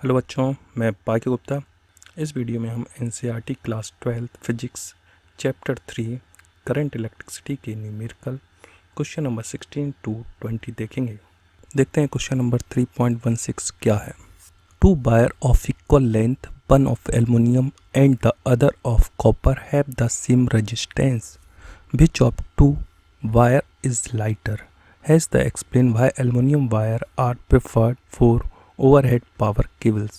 Hello बच्चों, मैं भाग्य गुप्ता। इस वीडियो में हम NCERT class 12 physics chapter 3 current electricity के न्यूमेरिकल क्वेश्चन नंबर 16 to 20 देखेंगे। देखते हैं क्वेश्चन नंबर 3.16 क्या है। Two wire of equal length, one of aluminium and the other of copper have the same resistance, which of two wire is lighter? Has the explain why aluminum wire are preferred for overhead power cables?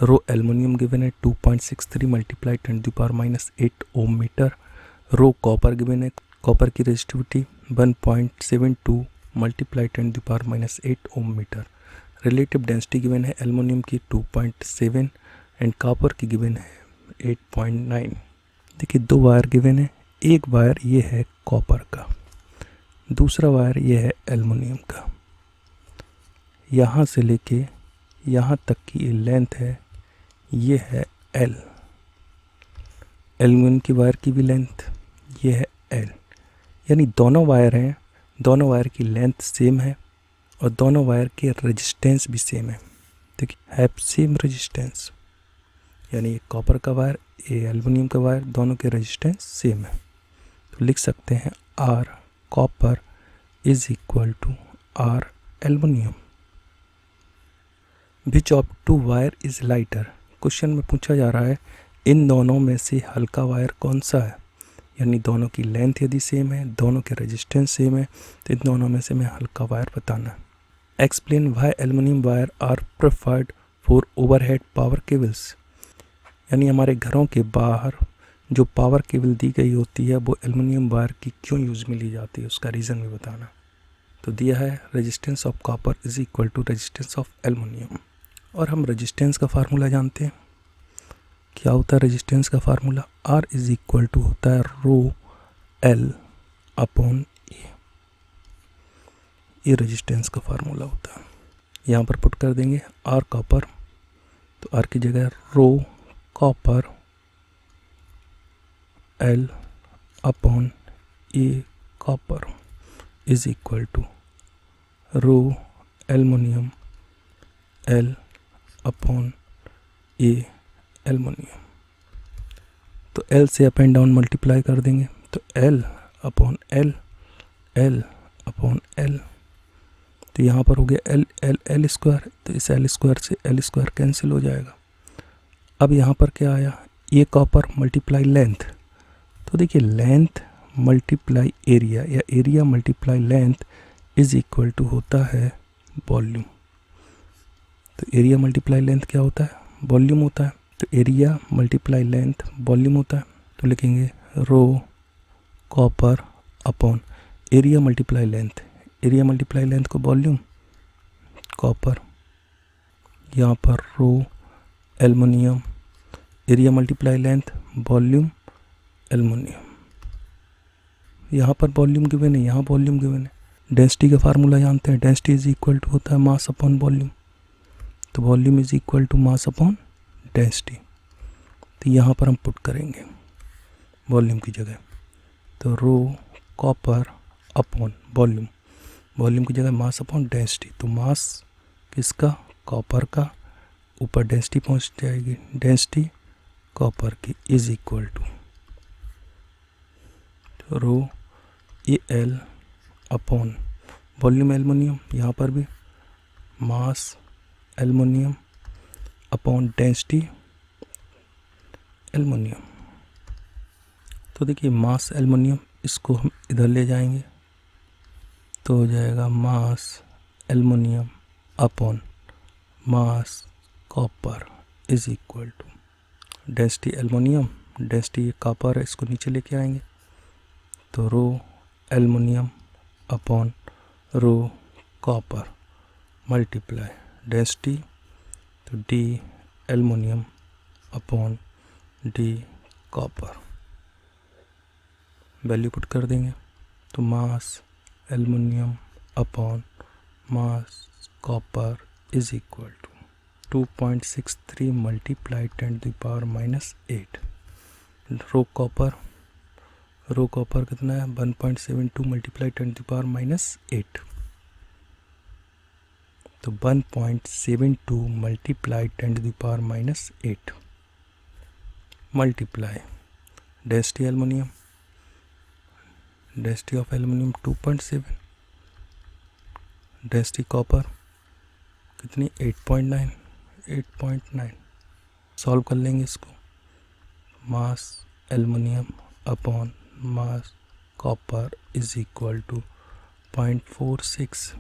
Rho aluminium given है 2.63 multiply 10 to power -8 ohm meter. Rho copper given है, copper की resistivity 1.72 multiply 10 to power -8 ohm meter. Relative density given है aluminium की 2.7 and copper की given है 8.9। देखिए दो wire given है, एक वायर ये है कॉपर का, दूसरा वायर ये है एल्युमिनियम का। यहाँ से लेके यहाँ तक की ये लेंथ है, ये है एल। एल्युमिनियम की वायर की भी लेंथ ये है एल, यानी दोनों वायर हैं, दोनों वायर की लेंथ सेम है और दोनों वायर के रेजिस्टेंस भी सेम है। देखिए हैव सेम रेजिस्टेंस, यानी ये कॉपर का वायर, ये एल्युमिनियम का वायर, दोनों के रेजिस्टेंस सेम है। तो लिख सकते हैं R copper is equal to R aluminium. Which of two wire is lighter? Question में पूछा जा रहा है इन दोनों में से हल्का वायर कौन सा है, यानी दोनों की लेंथ यदि सेम है, दोनों के रेजिस्टेंस सेम है, तो इन दोनों में से मैं हल्का वायर बताना है। Explain why aluminium wire are preferred for overhead power cables, यानी हमारे घरों के बाहर जो पावर केबल दी गई होती है वो एल्युमिनियम वायर की क्यों यूज़ में ली जाती है, उसका रीज़न भी बताना। तो दिया है resistance of copper is equal to resistance of aluminium, और हम रेजिस्टेंस का फार्मूला जानते हैं। क्या होता है रेजिस्टेंस का formula? R is equal to होता है रो एल अपॉन ए, ये रेजिस्टेंस का फार्मूला होता है। यहाँ पर पुट कर देंगे आर कॉपर, तो आर की जगह rho copper L upon A copper is equal to rho aluminium L upon A aluminium. तो एल से अप एंड डाउन मल्टीप्लाई कर देंगे, तो L upon L, L upon L, तो यहाँ पर हो गया एल एल एल स्क्वायर, तो इस एल स्क्वायर से एल स्क्वायर कैंसिल हो जाएगा। अब यहाँ पर क्या आया, ये कॉपर मल्टीप्लाई लेंथ, तो देखिए लेंथ मल्टीप्लाई एरिया या area multiply length is equal to होता है वॉल्यूम। तो एरिया मल्टीप्लाई लेंथ क्या होता है? वॉल्यूम होता है। तो एरिया मल्टीप्लाई लेंथ वॉल्यूम होता है, तो लिखेंगे rho copper upon area multiply length, area multiply length को वॉल्यूम कॉपर, यहाँ पर rho aluminium, area multiply length volume aluminium. यहाँ पर वॉल्यूम गिवन है, यहाँ वॉल्यूम गिवन है। डेंसिटी का फार्मूला जानते हैं, डेंसिटी इज इक्वल टू होता है मास अपॉन वॉल्यूम, तो volume is equal to mass upon density. तो यहाँ पर हम पुट करेंगे वॉल्यूम की जगह, तो रो कॉपर अपॉन वॉल्यूम, वॉल्यूम की जगह मास अपॉन डेंसिटी, तो मास किसका? कॉपर का, ऊपर डेंसिटी पहुँच जाएगी, डेंसिटी कॉपर की is equal to rho A L upon volume aluminium, यहाँ पर भी mass aluminium upon density aluminium. तो देखिए मास एल्युमिनियम, इसको हम इधर ले जाएंगे तो हो जाएगा mass aluminium upon mass copper is equal to density aluminium, density copper है, इसको नीचे लेके आएंगे तो rho aluminium upon rho copper multiply density, तो D aluminium upon D copper, value put कर देंगे, तो mass aluminium upon mass copper is equal to 2.63 multiply 10 to power -8। Rho copper कितना है? 1.72 मल्टीप्लाई 10 टू पावर -8। तो 1.72 multiply 10⁻⁸ multiply density aluminium, density of aluminium 2.7, density copper कितनी 8.9 solve कर लेंगे इसको। Mass aluminium upon mass copper is equal to 0.46,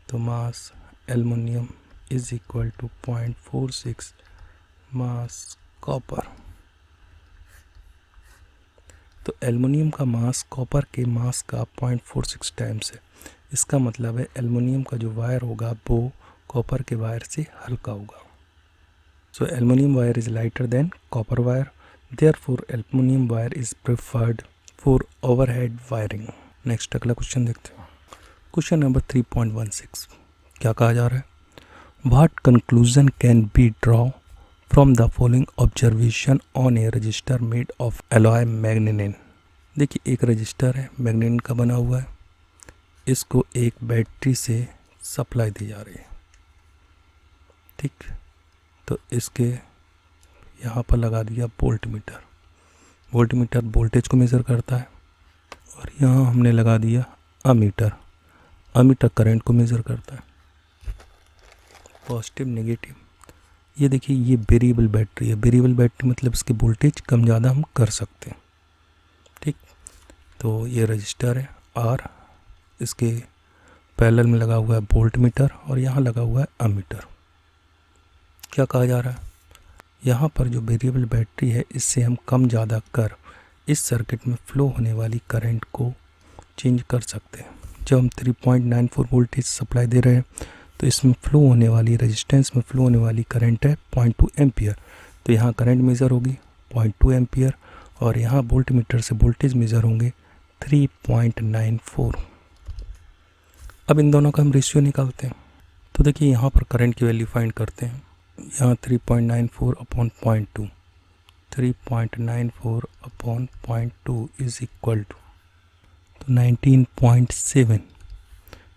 तो mass aluminium is equal to 0.46 mass copper. तो aluminium का मास कॉपर के मास का 0.46 टाइम्स है। इसका मतलब है एल्युमिनियम का जो वायर होगा वो कॉपर के वायर से हल्का होगा। So aluminium wire is lighter than copper wire, therefore aluminium wire is preferred for overhead wiring. Next अगला क्वेश्चन देखते हैं। क्वेश्चन नंबर 3.16 क्या कहा जा रहा है? What conclusion can be draw from the following observation on a resistor made of alloy manganin. देखिए एक रजिस्टर है, मैग्नीनेन का बना हुआ है, इसको एक बैटरी से सप्लाई दी जा रही है, ठीक। तो इसके यहाँ पर लगा दिया volt meter, volt meter voltage को मेज़र करता है, और यहाँ हमने लगा दिया अमीटर, अमीटर करंट को मेज़र करता है, पॉजिटिव नेगेटिव। ये देखिए ये वेरिएबल बैटरी है, वेरिएबल बैटरी मतलब इसकी वोल्टेज कम ज़्यादा हम कर सकते हैं, ठीक। तो ये रजिस्टर है और इसके पैरेलल में लगा हुआ है वोल्ट मीटर और यहाँ लगा हुआ है अमीटर। क्या कहा जा रहा है? यहाँ पर जो वेरिएबल बैटरी है इससे हम कम ज़्यादा कर इस सर्किट में फ्लो होने वाली करंट को चेंज कर सकते हैं। जब हम 3.94 वोल्टेज सप्लाई दे रहे हैं तो इसमें फ्लो होने वाली रेजिस्टेंस में फ्लो होने वाली करंट है 0.2 एम्पियर। तो यहाँ करंट मेज़र होगी 0.2 एम्पियर और यहाँ वोल्ट मीटर से वोल्टेज मेज़र होंगे 3.94। अब इन दोनों का हम रेशियो निकालते हैं। तो देखिए यहाँ पर करंट की वैल्यू फाइंड करते हैं। यहाँ 3.94 upon 0.2, 3.94 upon 0.2 is equal to तो 19.7,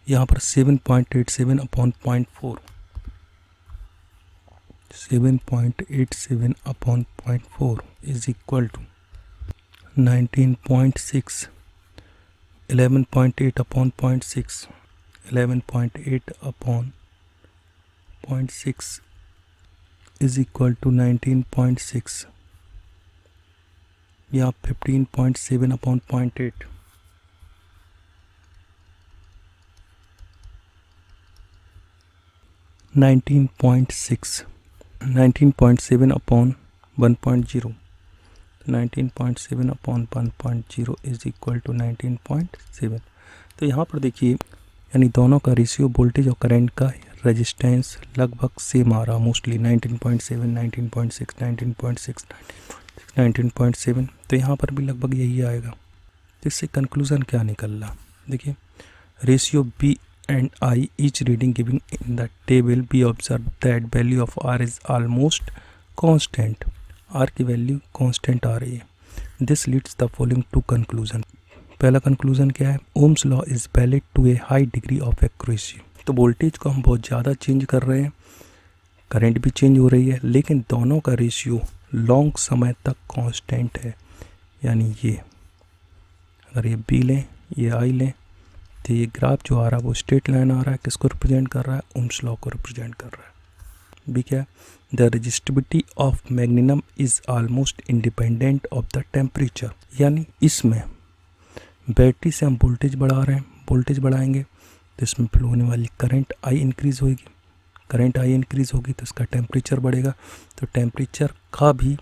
यहाँ पर 7.87 upon 0.4, 7.87 upon 0.4 is equal to 19.6, 11.8 upon 0.6, 11.8 upon 0.6 is equal to 19.6, या 15.7 upon 0.8, 19.6, 19.7 upon 1.0, 19.7 upon 1.0 is equal to 19.7। तो यहाँ पर देखिए यानी दोनों का रेशियो वोल्टेज और करंट का रेजिस्टेंस लगभग सेम आ रहा, मोस्टली 19.7, 19.6, 19.6, 19.7। तो यहाँ पर भी लगभग यही आएगा। तो इससे कंक्लूज़न क्या निकल रहा? देखिए ratio B and I each reading giving in the table we observe that value of R is almost constant. R की वैल्यू कॉन्स्टेंट आ रही है। This leads the following to conclusion. पहला कंक्लूजन क्या है? Ohm's law is valid to a high degree of accuracy. तो voltage को हम बहुत ज़्यादा चेंज कर रहे हैं, करंट भी चेंज हो रही है, लेकिन दोनों का रेशियो लॉन्ग समय तक कांस्टेंट है। यानी ये अगर ये बी लें, ये आई लें, तो ये ग्राफ जो आ रहा है वो स्ट्रेट लाइन आ रहा है, किसको रिप्रेजेंट कर रहा है? ओम्स लॉ को रिप्रेजेंट कर रहा है। बी क्या है? The resistivity of manganin is almost independent of the temperature. यानी इसमें बैटरी से हम वोल्टेज बढ़ा रहे हैं, वोल्टेज बढ़ाएंगे तो इसमें फ्लो होने वाली करंट आई इंक्रीज़ होगी, करंट आई इंक्रीज़ होगी तो इसका टेम्परेचर बढ़ेगा। तो टेम्परेचर का भी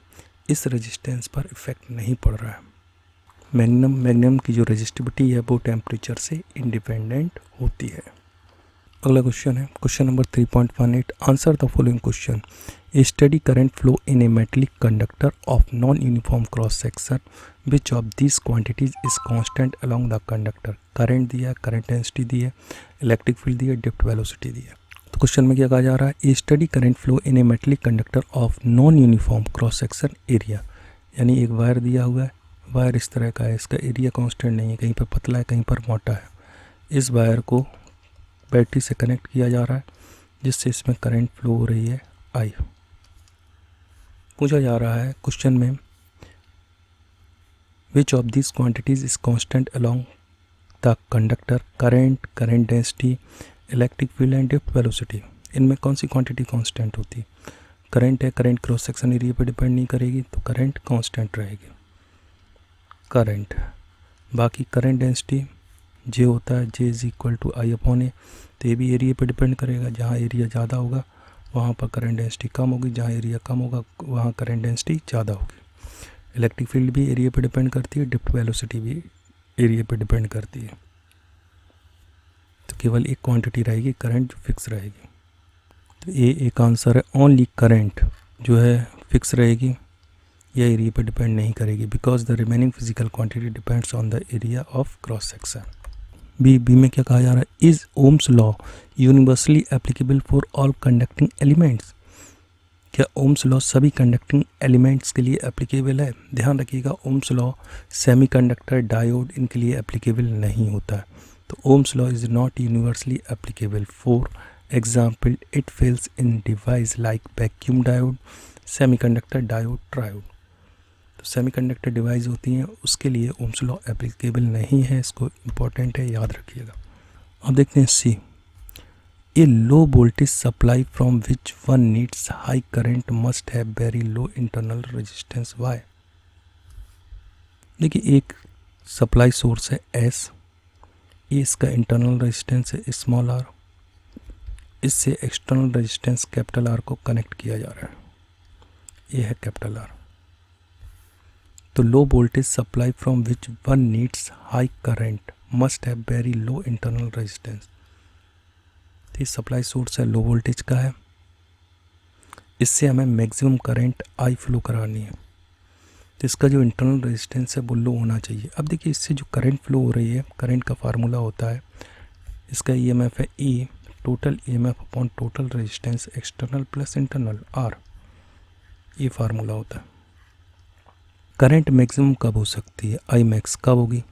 इस रेजिस्टेंस पर इफ़ेक्ट नहीं पड़ रहा है। मैग्नीनम की जो रेजिस्टिविटी है वो टेम्परेचर से इंडिपेंडेंट होती है। अगला क्वेश्चन है question number 3.18। Answer the following question. A steady current flow in a metallic conductor of non uniform cross section which of this quantities is constant along the conductor. Current दिया, current density दी है, electric field दी है, drift velocity दी है। तो question में क्या कहा जा रहा है? A steady current flow in a metallic conductor of non uniform cross section area. यानी एक वायर दिया हुआ है, वायर इस तरह का है, इसका एरिया कांस्टेंट नहीं है, कहीं पर पतला है कहीं पर मोटा है। इस वायर को बैटरी से कनेक्ट किया जा रहा है, जिससे इसमें करंट फ्लो हो रही है आई। पूछा जा रहा है क्वेश्चन में, which of this quantities is constant along the conductor, current, current density, electric field and drift velocity. इनमें कौन सी क्वांटिटी कांस्टेंट होती है? करंट है, करंट क्रॉस सेक्शन एरिया पर डिपेंड नहीं करेगी, तो करंट कांस्टेंट रहेगी करंट। बाकी करंट डेंसिटी जे होता है, J is equal to I upon A, तो ये भी एरिया पर डिपेंड करेगा। जहाँ एरिया ज़्यादा होगा वहाँ पर करंट डेंसिटी कम होगी, जहाँ एरिया कम होगा वहाँ करंट डेंसिटी ज़्यादा होगी। इलेक्ट्रिक फील्ड भी एरिया पर डिपेंड करती है, ड्रिफ्ट वेलोसिटी भी एरिया पर डिपेंड करती है। तो केवल एक क्वांटिटी रहेगी करंट जो फिक्स रहेगी। तो ये एक आंसर है, ओनली करंट जो है फिक्स रहेगी, यह एरिया पर डिपेंड नहीं करेगी, because the remaining physical quantity depends on the area of cross section. B में क्या कहा जा रहा है, is Ohm's law universally applicable for all conducting elements. क्या ओम्स लॉ सभी कंडक्टिंग एलिमेंट्स के लिए एप्लीकेबल है? ध्यान रखिएगा, ओम्स लॉ सेमीकंडक्टर, डायोड इनके लिए एप्लीकेबल नहीं होता है। तो ohms law is not universally applicable. For example, it fails in device like vacuum diode, semiconductor diode, triode. तो सेमीकंडक्टर डिवाइस होती हैं उसके लिए ओम्स लॉ एप्लीकेबल नहीं है, इसको इम्पोर्टेंट है, याद रखिएगा। अब देखते हैं C, a low voltage supply from which one needs high current must have very low internal resistance why. देखिए एक सप्लाई सोर्स है एस, ये इसका इंटरनल रेजिस्टेंस है स्मॉल आर, इससे एक्सटर्नल रेजिस्टेंस कैपिटल आर को कनेक्ट किया जा रहा है, ये है कैपिटल आर। तो low voltage supply from which one needs high current must have very low internal resistance. तो ये सप्लाई सोर्स है, लो वोल्टेज का है, इससे हमें मैक्सिमम करंट आई फ्लो करानी है, तो इसका जो इंटरनल रेजिस्टेंस है वो लो होना चाहिए। अब देखिए इससे जो करंट फ्लो हो रही है, करंट का फार्मूला होता है, इसका ईएमएफ है E, total EMF upon total resistance external plus internal R, ये फार्मूला होता है। करंट मैक्सिमम कब हो सकती है, आई मैक्स कब होगी?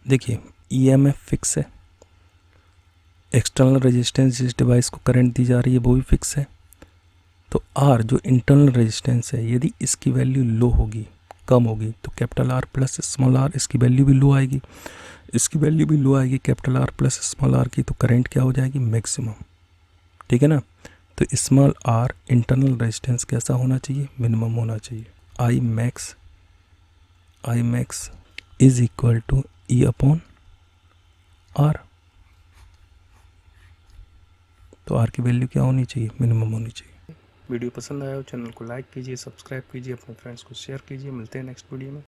देखिए ईएमएफ फिक्स है, एक्सटर्नल रेजिस्टेंस जिस डिवाइस को करंट दी जा रही है वो भी फिक्स है। तो आर जो इंटरनल रेजिस्टेंस है, यदि इसकी वैल्यू लो होगी, कम होगी, तो capital R plus small R इसकी वैल्यू भी लो आएगी, इसकी वैल्यू भी लो आएगी capital R plus small R की, तो करंट क्या हो जाएगी, मैक्सिमम। ठीक है ना। तो स्मॉल आर इंटरनल रेजिस्टेंस कैसा होना चाहिए, मिनिमम होना चाहिए। I max is equal to E upon R. तो आर की वैल्यू क्या होनी चाहिए, मिनिमम होनी चाहिए। वीडियो पसंद आया हो चैनल को लाइक कीजिए, सब्सक्राइब कीजिए, अपने फ्रेंड्स को शेयर कीजिए। मिलते हैं नेक्स्ट वीडियो में।